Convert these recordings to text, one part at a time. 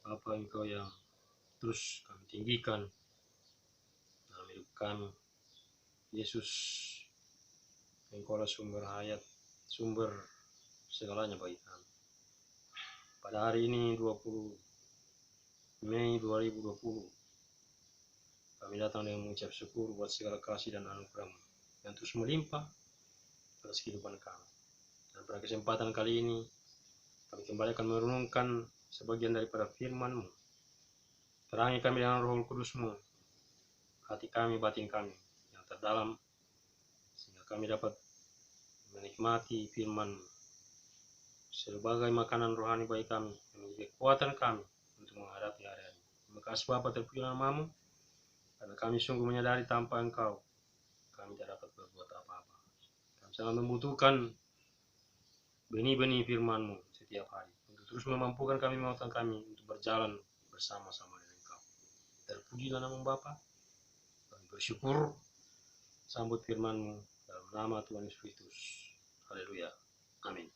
Bapa, Engkau yang terus kami tinggikan dalam hidup kami. Yesus, Engkaulah sumber hayat, sumber segalanya bagi kami. Pada hari ini 20 Mei 2020, kami datang dengan mengucap syukur buat segala kasih dan anugerah-Mu yang terus melimpah atas kehidupan kami. Dan pada kesempatan kali ini, kami kembali akan merenungkan sebagian daripada firman-Mu. Terangi kami dengan Roh Kudus-Mu, hati kami, batin kami yang terdalam, sehingga kami dapat menikmati firman-Mu sebagai makanan rohani bagi kami, yang menjadi kekuatan kami untuk menghadapi hari-hari. Terima kasih Bapa, terpuji nama-Mu, karena kami sungguh menyadari tanpa Engkau kami tidak dapat berbuat apa-apa. Kami sangat membutuhkan benih-benih firman-Mu setiap hari untuk terus memampukan kami, menguatkan kami untuk berjalan bersama-sama dengan Engkau. Terpujilah nama Bapa. Kami bersyukur sambut firman-Mu dalam nama Tuhan Yesus Kristus. Haleluya. Amin.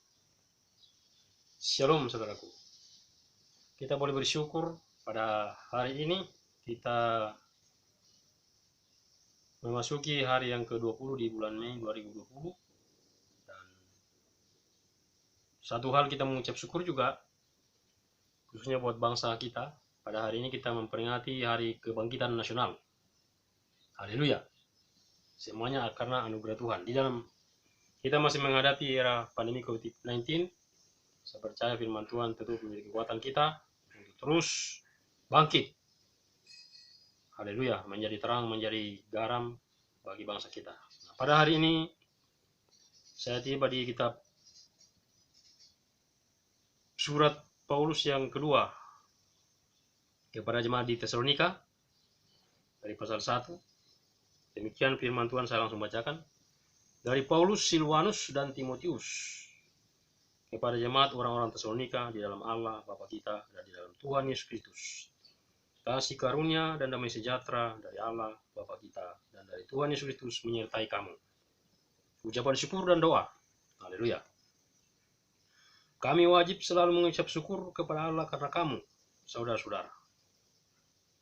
Shalom saudaraku. Kita boleh bersyukur pada hari ini kita memasuki hari yang ke-20 di bulan Mei 2020. Dan satu hal kita mengucap syukur juga, khususnya buat bangsa kita. Pada hari ini kita memperingati Hari Kebangkitan Nasional. Haleluya. Semuanya karena anugerah Tuhan. Di dalam kita masih menghadapi era pandemi COVID-19, saya percaya firman Tuhan tentu menjadi kekuatan kita untuk terus bangkit. Haleluya, menjadi terang, menjadi garam bagi bangsa kita. Nah, pada hari ini saya tiba di kitab surat Paulus yang kedua kepada jemaat di Tesalonika dari pasal 1. Demikian firman Tuhan, saya langsung bacakan. Dari Paulus, Silwanus, dan Timotius, kepada jemaat orang-orang Tesalonika di dalam Allah Bapa kita dan di dalam Tuhan Yesus Kristus. Kasih karunia dan damai sejahtera dari Allah Bapa kita dan dari Tuhan Yesus Kristus menyertai kamu. Ucapan syukur dan doa. Haleluya. Kami wajib selalu mengucap syukur kepada Allah karena kamu, saudara-saudara.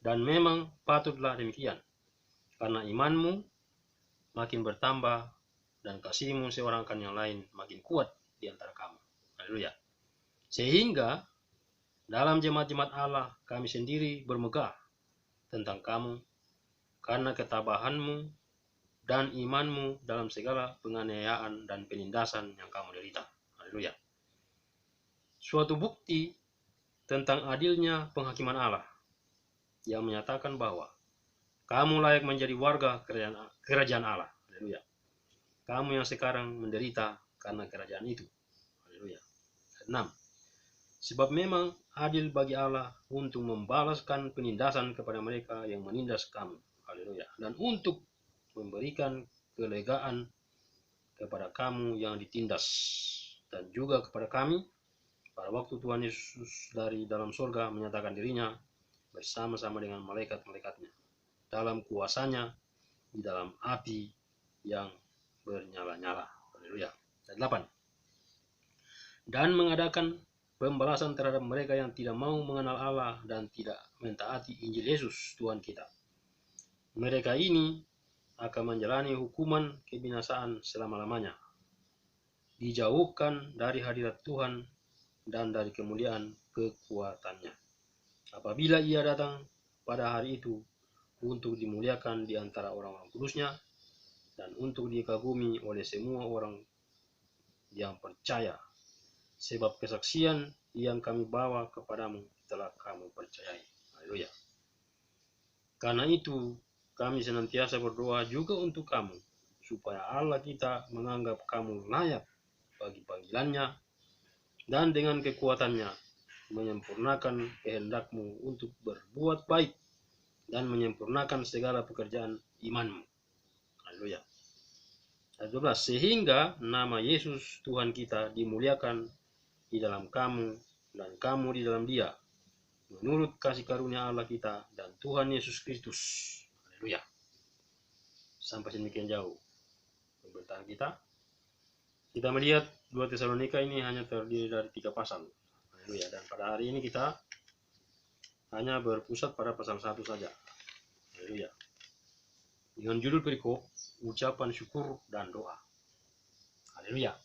Dan memang patutlah demikian, karena imanmu makin bertambah dan kasihmu seorang akan yang lain makin kuat di antara kamu. Haleluya. Sehingga dalam jemaat-jemaat Allah kami sendiri bermegah tentang kamu karena ketabahanmu dan imanmu dalam segala penganiayaan dan penindasan yang kamu derita. Haleluya. Suatu bukti tentang adilnya penghakiman Allah yang menyatakan bahwa kamu layak menjadi warga kerajaan Allah. Haleluya. Kamu yang sekarang menderita karena kerajaan itu. Haleluya. 6. Sebab memang adil bagi Allah untuk membalaskan penindasan kepada mereka yang menindas kamu. Haleluya. Dan untuk memberikan kelegaan kepada kamu yang ditindas, dan juga kepada kami pada waktu Tuhan Yesus dari dalam surga menyatakan dirinya bersama-sama dengan malaikat-malaikatnya dalam kuasanya di dalam api yang bernyala-nyala. Haleluya. 8. Dan mengadakan pembalasan terhadap mereka yang tidak mau mengenal Allah dan tidak mentaati Injil Yesus Tuhan kita. Mereka ini akan menjalani hukuman kebinasaan selama-lamanya, dijauhkan dari hadirat Tuhan dan dari kemuliaan kekuatannya, apabila ia datang pada hari itu untuk dimuliakan di antara orang-orang kudusnya dan untuk dikagumi oleh semua orang yang percaya. Sebab kesaksian yang kami bawa kepadamu telah kamu percayai. Haleluya. Karena itu kami senantiasa berdoa juga untuk kamu, supaya Allah kita menganggap kamu layak bagi panggilannya dan dengan kekuatannya menyempurnakan kehendakmu untuk berbuat baik dan menyempurnakan segala pekerjaan imanmu. Haleluya. 12. Sehingga nama Yesus Tuhan kita dimuliakan di dalam kamu dan kamu di dalam Dia, menurut kasih karunia Allah kita dan Tuhan Yesus Kristus. Haleluya. Sampai sedemikian jauh pemberitaan kita. Kita melihat 2 Tesalonika ini hanya terdiri dari 3 pasal. Haleluya. Dan pada hari ini kita hanya berpusat pada pasal 1 saja. Haleluya. Dengan judul perikop, ucapan syukur dan doa. Haleluya.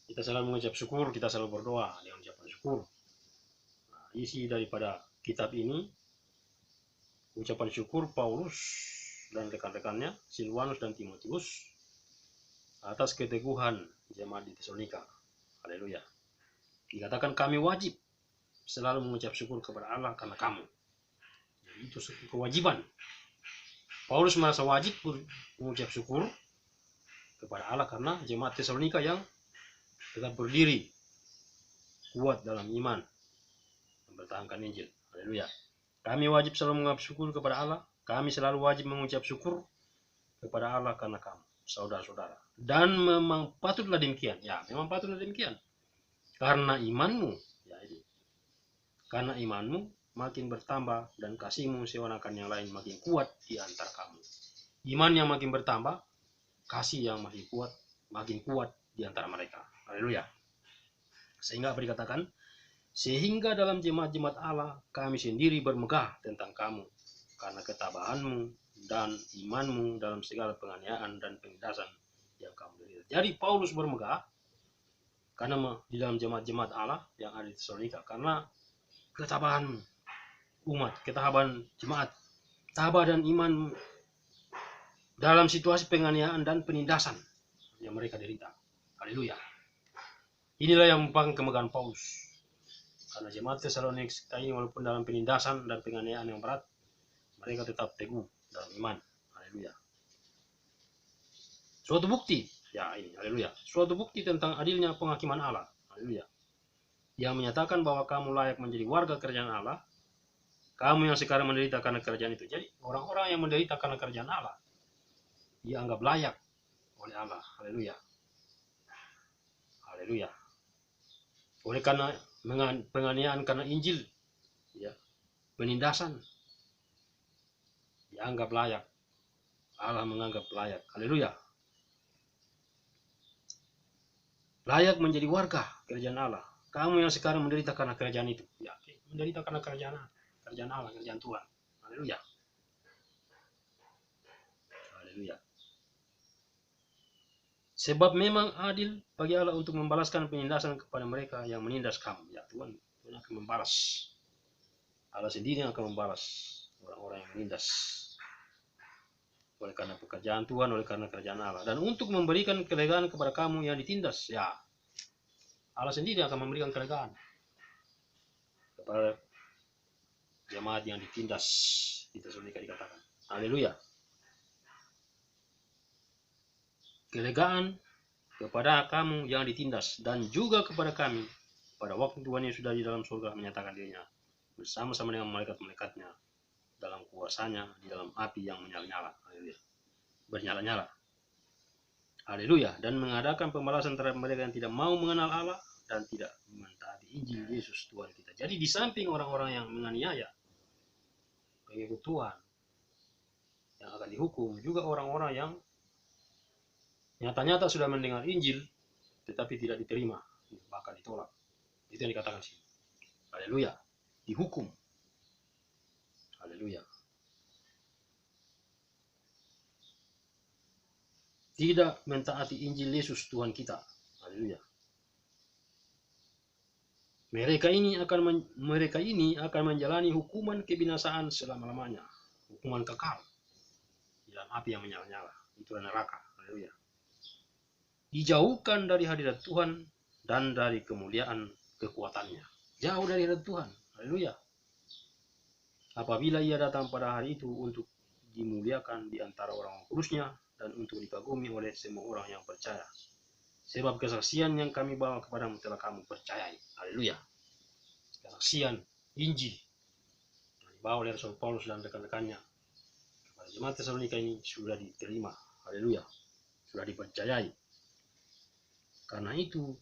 Kita selalu mengucap syukur, kita selalu berdoa dengan ucapan syukur. Nah, isi daripada kitab ini, ucapan syukur Paulus dan rekan-rekannya, Silwanus dan Timotius, atas keteguhan jemaat di Tesalonika. Haleluya. Dikatakan kami wajib selalu mengucap syukur kepada Allah karena kamu. Jadi itu kewajiban. Paulus merasa wajib mengucap syukur kepada Allah karena jemaat Tesalonika yang tetap berdiri kuat dalam iman mempertahankan Injil. Haleluya. Kami wajib selalu mengucap syukur kepada Allah. Kami selalu wajib mengucap syukur kepada Allah karena kamu, saudara-saudara. Dan memang patutlah demikian. Ya, memang patutlah demikian. Karena imanmu, ya ini. Karena imanmu makin bertambah dan kasihmu seakan yang lain makin kuat di antara kamu. Iman yang makin bertambah, kasih yang makin kuat di antara mereka. Haleluya. Sehingga apa dikatakan? Sehingga dalam jemaat-jemaat Allah kami sendiri bermegah tentang kamu karena ketabahanmu dan imanmu dalam segala penganiayaan dan penindasan yang kamu derita. Jadi Paulus bermegah karena di dalam jemaat-jemaat Allah yang ada di Tesalonika karena ketabahan umat, ketabahan jemaat, tabah dan iman dalam situasi penganiayaan dan penindasan yang mereka derita. Haleluya. Inilah yang merupakan kemegahan Paulus. Karena jemaat Tesalonika ini walaupun dalam penindasan dan penganiayaan yang berat, mereka tetap teguh dalam iman. Haleluya. Suatu bukti, ya ini, haleluya. Suatu bukti tentang adilnya penghakiman Allah. Haleluya. Yang menyatakan bahwa kamu layak menjadi warga kerajaan Allah. Kamu yang sekarang menderita karena kerajaan itu. Jadi orang-orang yang menderita karena kerajaan Allah dianggap layak oleh Allah. Haleluya. Haleluya. Oleh karena penganiayaan karena Injil, ya, penindasan, dianggap layak. Allah menganggap layak. Haleluya. Layak menjadi warga kerajaan Allah. Kamu yang sekarang menderita karena kerajaan itu, ya, menderita karena kerajaan Allah, kerajaan Tuhan. Haleluya. Haleluya. Sebab memang adil bagi Allah untuk membalaskan penindasan kepada mereka yang menindas kamu. Ya, Tuhan akan membalas. Allah sendiri yang akan membalas orang-orang yang menindas. Oleh karena pekerjaan Tuhan, oleh karena kerajaan Allah. Dan untuk memberikan kelegaan kepada kamu yang ditindas, ya, Allah sendiri akan memberikan kelegaan kepada jemaat yang ditindas di Tesalonika dikatakan. Haleluya. Kelegaan kepada kamu yang ditindas dan juga kepada kami pada waktu Tuhan yang sudah di dalam surga menyatakan dirinya bersama-sama dengan malaikat-malaikatnya dalam kuasanya di dalam api yang menyala-nyala. Haleluya. Bernyala-nyala. Haleluya. Dan mengadakan pembalasan terhadap mereka yang tidak mau mengenal Allah dan tidak mentaati Injil Yesus Tuhan kita. Jadi di samping orang-orang yang menganiaya pengikut Tuhan yang akan dihukum, juga orang-orang yang nyata-nyata sudah mendengar Injil tetapi tidak diterima, bahkan ditolak. Itu yang dikatakan sini. Haleluya. Dihukum. Haleluya. Tidak mentaati Injil Yesus Tuhan kita. Haleluya. Mereka ini akan menjalani hukuman kebinasaan selama-lamanya. Hukuman kekal di dalam api yang menyala-nyala. Itulah neraka. Haleluya. Dijauhkan dari hadirat Tuhan dan dari kemuliaan kekuatannya. Jauh dari hadirat Tuhan. Haleluya. Apabila ia datang pada hari itu untuk dimuliakan di antara orang kudusnya dan untuk dikagumi oleh semua orang yang percaya. Sebab kesaksian yang kami bawa kepadamu telah kamu percayai. Haleluya. Kesaksian Injil yang dibawa oleh Rasul Paulus dan rekan-rekannya kepada jemaat Tesalonika ini sudah diterima. Haleluya. Sudah dipercayai. Karena itu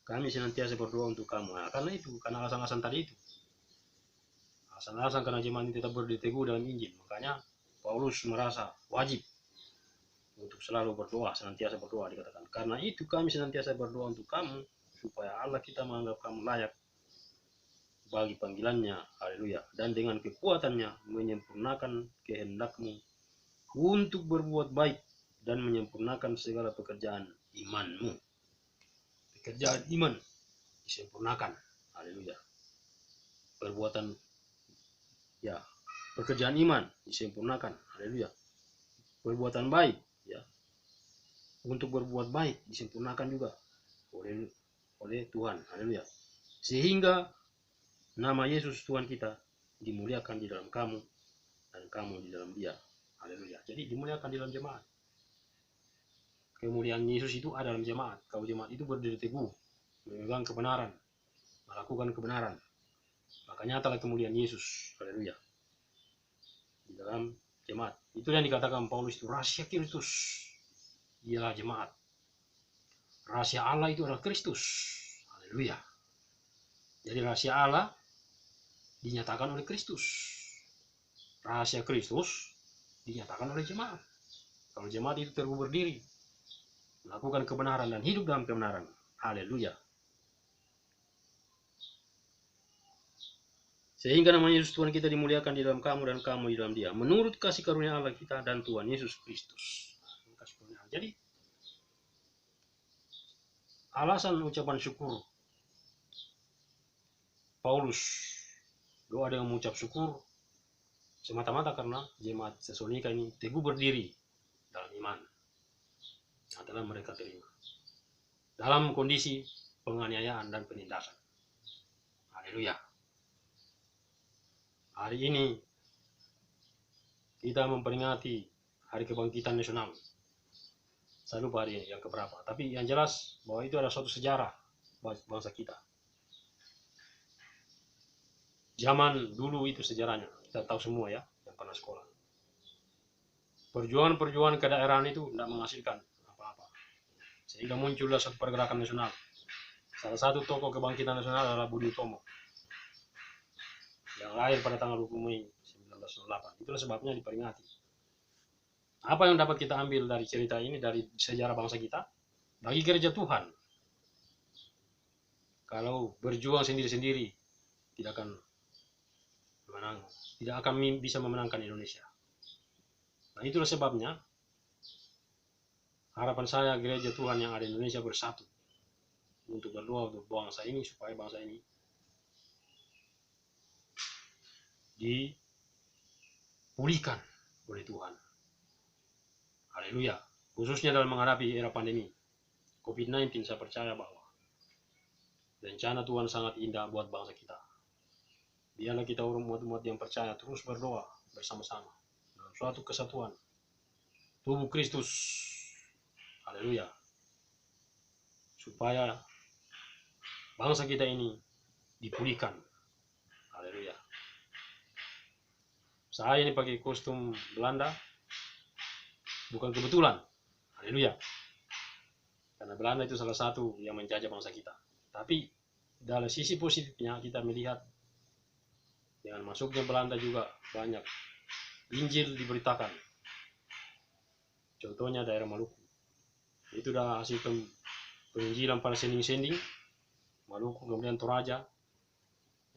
kami senantiasa berdoa untuk kamu. Nah, karena alasan-alasan tadi itu. Alasan-alasan karena jemaat ini tetap berdiri teguh dalam Injil. Makanya Paulus merasa wajib untuk selalu berdoa, senantiasa berdoa dikatakan. Karena itu kami senantiasa berdoa untuk kamu, supaya Allah kita menganggap kamu layak bagi panggilannya, haleluya, dan dengan kekuatannya menyempurnakan kehendakmu untuk berbuat baik dan menyempurnakan segala pekerjaan imanmu. Pekerjaan iman disempurnakan, haleluya. Perbuatan, ya, pekerjaan iman disempurnakan, haleluya. Perbuatan baik, ya, untuk berbuat baik disempurnakan juga oleh Tuhan, haleluya. Sehingga nama Yesus Tuhan kita dimuliakan di dalam kamu dan kamu di dalam Dia, haleluya. Jadi dimuliakan di dalam jemaat. Kemuliaan Yesus itu ada dalam jemaat. Kalau jemaat itu berdiri teguh, memegang kebenaran, melakukan kebenaran, maka nyatalah kemuliaan Yesus, haleluya, di dalam jemaat. Itu yang dikatakan Paulus itu rahasia Kristus ialah jemaat. Rahasia Allah itu adalah Kristus, haleluya. Jadi rahasia Allah dinyatakan oleh Kristus. Rahasia Kristus dinyatakan oleh jemaat. Kalau jemaat itu teguh berdiri, melakukan kebenaran dan hidup dalam kebenaran, haleluya. Sehingga nama Yesus Tuhan kita dimuliakan di dalam kamu dan kamu di dalam Dia, menurut kasih karunia Allah kita dan Tuhan Yesus Kristus. Jadi alasan ucapan syukur Paulus doa dengan mengucap syukur semata-mata karena jemaat Tesalonika ini teguh berdiri dalam iman yang telah mereka terima dalam kondisi penganiayaan dan penindasan. Haleluya. Hari ini kita memperingati Hari Kebangkitan Nasional. Saya lupa hari yang keberapa, tapi yang jelas bahwa itu adalah suatu sejarah bangsa kita. Zaman dulu itu sejarahnya, kita tahu semua ya, yang pernah sekolah. Perjuangan-perjuangan kedaerahan itu tidak menghasilkan apa-apa. Sehingga muncullah satu pergerakan nasional. Salah satu tokoh kebangkitan nasional adalah Budi Utomo, yang lahir pada tanggal 20 Mei 1908. Itulah sebabnya diperingati. Apa yang dapat kita ambil dari cerita ini, dari sejarah bangsa kita? Bagi gereja Tuhan, kalau berjuang sendiri-sendiri, tidak akan menang, tidak akan bisa memenangkan Indonesia. Nah, itulah sebabnya harapan saya gereja Tuhan yang ada di Indonesia bersatu untuk berdoa untuk bangsa ini, supaya bangsa ini dipulihkan oleh Tuhan. Haleluya. Khususnya dalam menghadapi era pandemi COVID-19, saya percaya bahwa rencana Tuhan sangat indah buat bangsa kita. Biarlah kita umat-umat yang percaya terus berdoa bersama-sama dalam suatu kesatuan tubuh Kristus, haleluya, supaya bangsa kita ini dipulihkan, haleluya. Saya ini pakai kostum Belanda bukan kebetulan, haleluya, karena Belanda itu salah satu yang menjajah bangsa kita. Tapi dalam sisi positifnya kita melihat dengan masuknya Belanda juga banyak Injil diberitakan. Contohnya daerah Maluku. Itu dah hasil penginjilan pada sending-sending Maluku, kemudian Toraja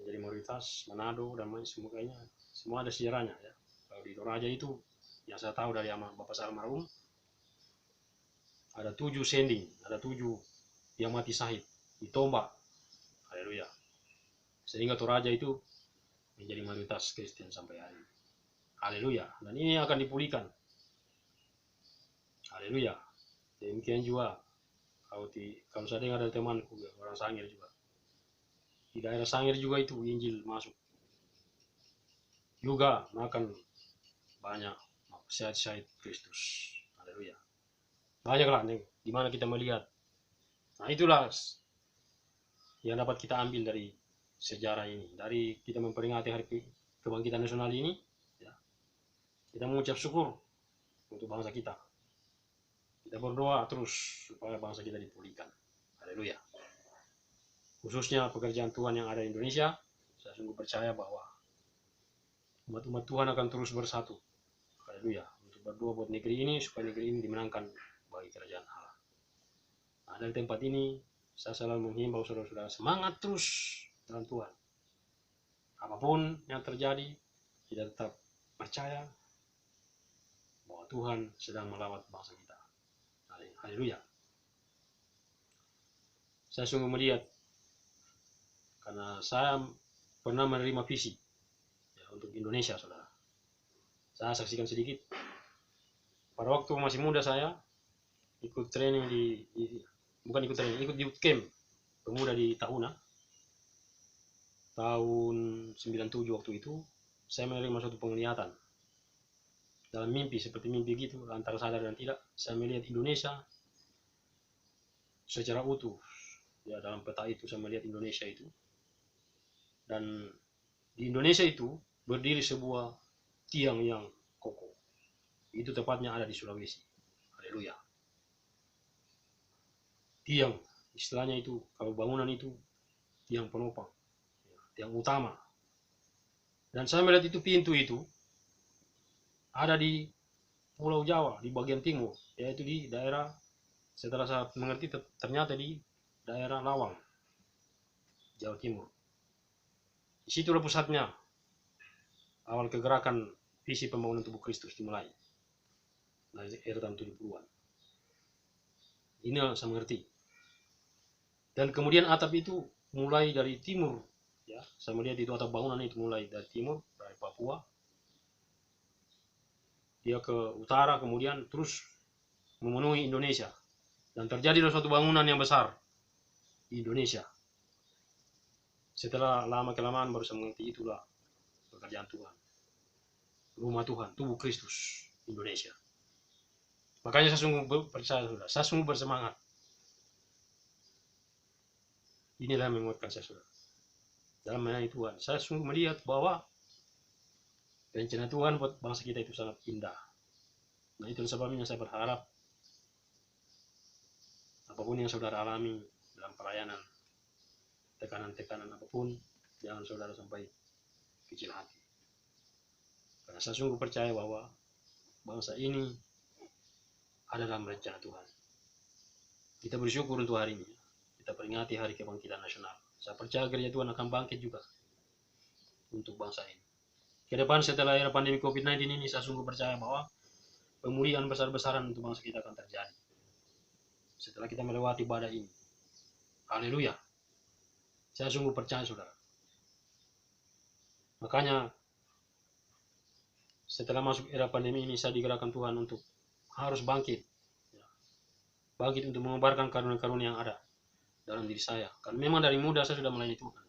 menjadi mayoritas, Manado dan sebagainya. Semua ada sejarahnya ya. Kalau di Toraja itu yang saya tahu dari Bapak saya almarhum, ada 7 sending, ada 7 yang mati syahid ditombak, haleluya. Sehingga Toraja itu menjadi mayoritas Kristen sampai hari ini, haleluya. Dan ini akan dipulihkan, haleluya. Demikian juga kalau saya dengar dari temanku orang Sangir juga, di daerah Sangir juga itu Injil masuk juga, makan banyak syahid Kristus, haleluya. Banyaklah nih di mana kita melihat. Nah, itulah yang dapat kita ambil dari sejarah ini, dari kita memperingati Hari Kebangkitan Nasional ini, ya. Kita mengucap syukur untuk bangsa kita. Kita berdoa terus supaya bangsa kita dipulihkan, haleluya. Khususnya pekerjaan Tuhan yang ada di Indonesia, saya sungguh percaya bahwa umat-umat Tuhan akan terus bersatu, haleluya, untuk berdoa buat negeri ini supaya negeri ini dimenangkan bagi kerajaan Allah. Nah, dari tempat ini saya selalu menghimbau saudara-saudara semangat terus dalam Tuhan. apapun yang terjadi, kita tetap percaya bahwa Tuhan sedang melawat bangsa kita. Haleluya. Saya sungguh melihat, karena saya pernah menerima visi ya, untuk Indonesia, saudara. Saya saksikan sedikit. Pada waktu masih muda saya ikut training bukan ikut training, ikut youth camp pemuda di Tahuna. Tahun 97 waktu itu, saya menerima suatu penglihatan. Dalam mimpi, seperti mimpi gitu, antara sadar dan tidak, saya melihat Indonesia secara utuh. Ya, dalam peta itu saya melihat Indonesia itu. Dan di Indonesia itu berdiri sebuah tiang yang kokoh. Itu tepatnya ada di Sulawesi. Haleluya. Tiang, istilahnya itu, kalau bangunan itu tiang penopang, tiang utama. Dan saya melihat itu pintu itu ada di Pulau Jawa, di bagian timur, yaitu di daerah, setelah saya mengerti ternyata di daerah Lawang, Jawa Timur. Disitulah pusatnya awal kegerakan visi pembangunan tubuh Kristus dimulai dari era tahun 70-an. Ini yang saya mengerti. Dan kemudian atap itu mulai dari timur, ya, saya melihat itu atap bangunan itu mulai dari timur, dari Papua, dia ke utara, kemudian terus memenuhi Indonesia. Dan terjadilah suatu bangunan yang besar di Indonesia. Setelah lama kelamaan baru saya mengerti itulah pekerjaan Tuhan. Rumah Tuhan, tubuh Kristus, Indonesia. Makanya saya sungguh percaya, saudara. Saya sungguh bersemangat. Inilah yang menguatkan saya, saudara. Dalam melayani Tuhan, saya sungguh melihat bahwa rencana Tuhan buat bangsa kita itu sangat indah. Nah, itu sebabnya saya berharap apapun yang saudara alami dalam pelayanan, tekanan-tekanan apapun, jangan saudara sampai kecil hati. Karena saya sungguh percaya bahwa bangsa ini ada dalam rencana Tuhan. Kita bersyukur untuk hari ini. Kita peringati Hari Kebangkitan Nasional. Saya percaya gereja Tuhan akan bangkit juga untuk bangsa ini. Ke depan setelah era pandemi COVID-19 ini, saya sungguh percaya bahwa pemulihan besar-besaran untuk bangsa kita akan terjadi. Setelah kita melewati badai ini. Haleluya. Saya sungguh percaya, saudara. Makanya setelah masuk era pandemi ini, saya digerakkan Tuhan untuk harus bangkit. Bangkit untuk mengobarkan karunia-karunia yang ada dalam diri saya. Karena memang dari muda saya sudah melayani Tuhan.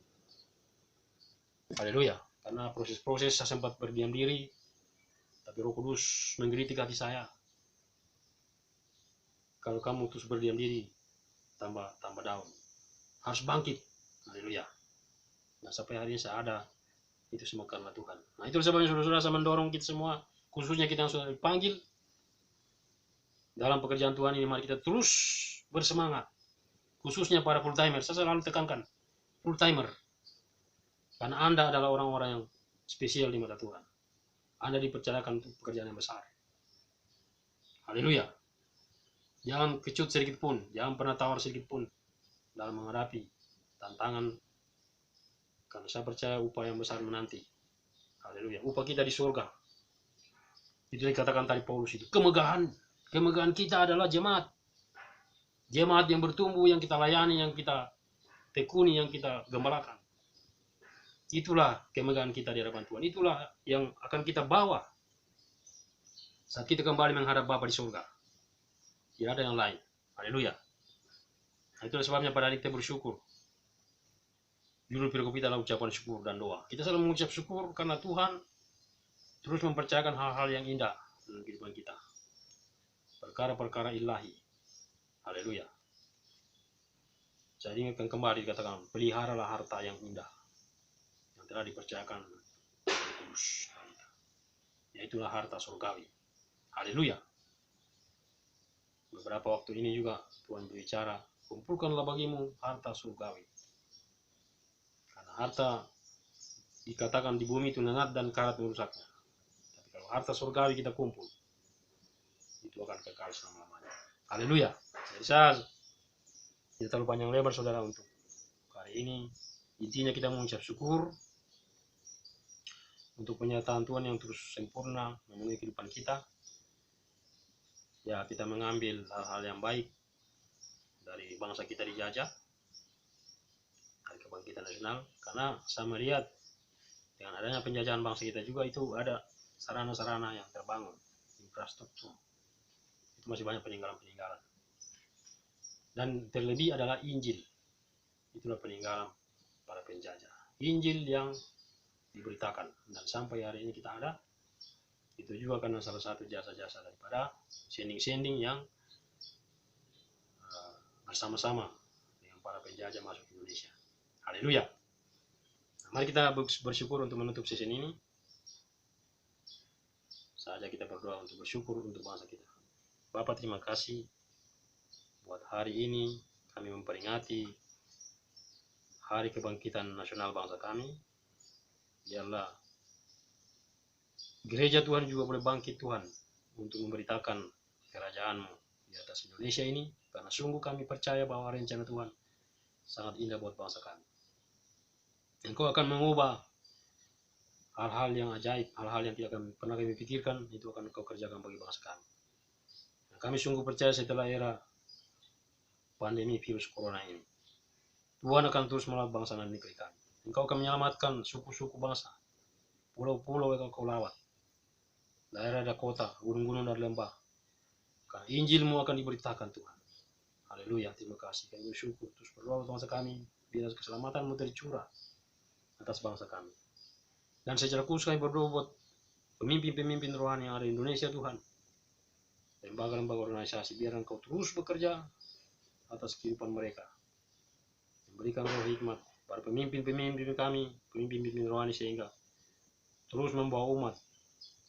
Haleluya. Karena proses-proses saya sempat berdiam diri, tapi Roh Kudus menggelitik hati saya. Kalau kamu terus berdiam diri, tambah daun. Harus bangkit. Haleluya. Nah, sampai hari ini saya ada, itu semua karena Tuhan. Nah, itu sebabnya saudara-saudara, saya mendorong kita semua, khususnya kita yang sudah dipanggil dalam pekerjaan Tuhan ini, mari kita terus bersemangat. Khususnya para full timer, saya selalu tekankan full timer. Karena Anda adalah orang-orang yang spesial di mata Tuhan. Anda dipercayakan untuk pekerjaan yang besar. Haleluya. Jangan kecut sedikit pun, jangan pernah tawar sedikit pun dalam menghadapi tantangan. Karena saya percaya upah yang besar menanti. Haleluya. Upah kita di surga. Itu dikatakan tadi Paulus itu. Kemegahan kita adalah jemaat. Jemaat yang bertumbuh, yang kita layani, yang kita tekuni, yang kita gembalakan. Itulah kemegahan kita di hadapan Tuhan. Itulah yang akan kita bawa saat kita kembali menghadap Bapa di surga. Tidak ada yang lain. Haleluya. Nah, itulah sebabnya pada hari kita bersyukur. Judul perikop kita adalah ucapan syukur dan doa. Kita selalu mengucap syukur karena Tuhan terus mempercayakan hal-hal yang indah dalam kehidupan kita. Perkara-perkara ilahi. Haleluya. Saya ingatkan kembali dikatakan, peliharalah harta yang indah yang telah dipercayakan oleh Kudus. Yaitulah harta surgawi. Haleluya. Beberapa waktu ini juga Tuhan berbicara, kumpulkanlah bagimu harta surgawi. Karena harta dikatakan di bumi itu nengat dan karat merusaknya. Tapi kalau harta surgawi kita kumpul, itu akan kekal selama-lamanya. Haleluya. Jadi saya tidak terlalu panjang lebar saudara untuk hari ini. Intinya kita mengucap syukur untuk penyertaan Tuhan yang terus sempurna memenuhi kehidupan kita, ya kita mengambil hal-hal yang baik dari bangsa kita dijajah, dari kebangkitan nasional. Karena saya melihat dengan adanya penjajahan bangsa kita juga itu ada sarana-sarana yang terbangun, infrastruktur, itu masih banyak peninggalan-peninggalan. Dan terlebih adalah Injil, itulah peninggalan para penjajah. Injil yang diberitakan, dan sampai hari ini kita ada, itu juga karena salah satu jasa-jasa daripada sending-sending yang bersama-sama dengan para penjajah masuk ke Indonesia. Haleluya. Mari kita bersyukur untuk menutup sesi ini. Saja kita berdoa untuk bersyukur untuk bangsa kita. Bapa, terima kasih buat hari ini kami memperingati Hari Kebangkitan Nasional bangsa kami. Biarlah gereja Tuhan juga boleh bangkit Tuhan untuk memberitakan kerajaan-Mu di atas Indonesia ini, karena sungguh kami percaya bahwa rencana Tuhan sangat indah buat bangsa kami. Engkau akan mengubah hal-hal yang ajaib, hal-hal yang tidak pernah kami pikirkan, itu akan Engkau kerjakan bagi bangsa kami. Dan kami sungguh percaya setelah era pandemi virus corona ini, Tuhan akan terus merawat bangsa dan negeri kami. Engkau akan menyelamatkan suku-suku bangsa, pulau-pulau yang Engkau lawat, daerah kota, gunung-gunung dan lembah. Karena Injil-Mu akan diberitakan Tuhan. Haleluya, terima kasih. Kami bersyukur, terus berdoa untuk bangsa kami, biar keselamatan-Mu tercurah atas bangsa kami. Dan secara khusus kami berdoa buat pemimpin-pemimpin rohani yang ada di Indonesia Tuhan, lembaga-lembaga organisasi, biar Engkau terus bekerja atas kehidupan mereka, memberikan roh hikmat para pemimpin-pemimpin kami, pemimpin-pemimpin rohani, sehingga terus membawa umat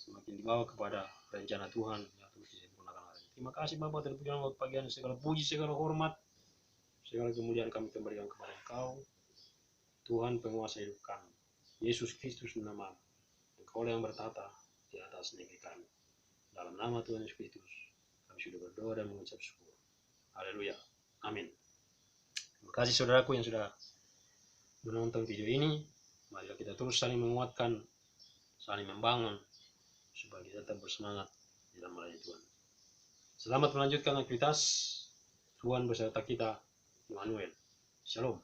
semakin dibawa kepada rencana Tuhan yang terus disempurnakan hari ini. Terima kasih Bapa, terpujilah waktu pagi ini, segala puji, segala hormat, segala kemuliaan kami kembalikan kepada Engkau, Tuhan penguasa hidup kami. Yesus Kristus nama, Engkau yang bertata di atas negeri kami. Dalam nama Tuhan Yesus Kristus, kami sudah berdoa dan mengucap syukur. Haleluya. Amin. Terima kasih saudaraku yang sudah menonton video ini. Mari kita terus saling menguatkan, saling membangun, supaya kita tetap bersemangat di dalam melayani Tuhan. Selamat melanjutkan aktivitas. Tuhan beserta kita. Immanuel. Shalom.